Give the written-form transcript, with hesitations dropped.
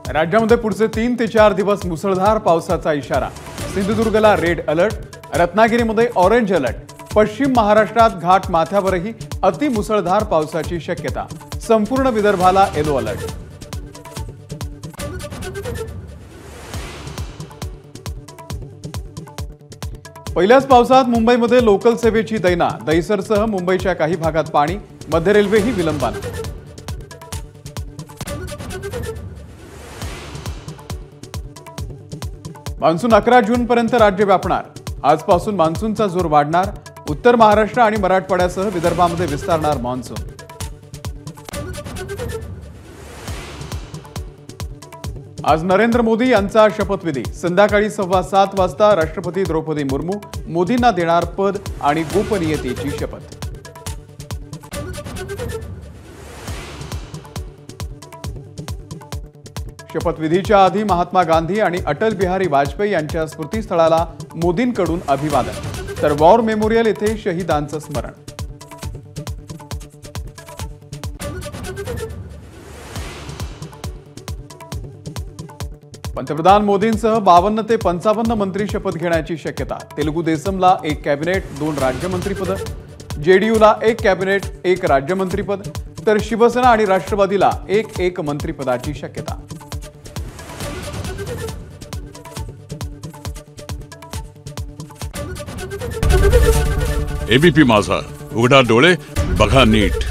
राज्यामध्ये पुढचे 3 ते 4 दिवस मुसळधार पावसाचा इशारा। सिंधुदुर्गला रेड अलर्ट, रत्नागिरीमध्ये ऑरेंज अलर्ट। पश्चिम महाराष्ट्रात घाट माथ्यावरही अति मुसळधार पावसाची शक्यता। संपूर्ण विदर्भाला येलो अलर्ट। पहिल्याच पावसात मुंबईमध्ये लोकल सेवेची दैना। दहिसरसह मुंबईच्या काही भागात पाणी, मध्य रेल्वेही विलंबाने। मान्सून 11 जून पर्यंत राज्य व्यापणार। आजपासून मान्सूनचा जोर वाढणार। उत्तर महाराष्ट्र आणि मराठवाड्यासह विदर्भामध्ये विस्तारणार मान्सून। आज नरेंद्र मोदी यांचा शपथविधी। संध्याकाळी 7:15 वाजता राष्ट्रपती द्रौपदी मुर्मू मोदींना देणार पद आणि गोपनीयतेची शपथ। शपथविधीच्या आधी महात्मा गांधी आणि अटल बिहारी वाजपेयी यांच्या स्मृतीस्थळाला मोदींकडून अभिवादन, तर वॉर मेमोरियल येथे शहीदांचं स्मरण। पंतप्रधान मोदींसह 52 ते 55 मंत्री शपथ घेण्याची शक्यता। तेलुगू देसमला 1 कॅबिनेट 2 राज्यमंत्रीपद, जेडीयूला 1 कॅबिनेट 1 राज्यमंत्रीपद, तर शिवसेना आणि राष्ट्रवादीला 1 मंत्रिपदाची शक्यता। एबीपी माझा, उघडा डोळे बघा नीट।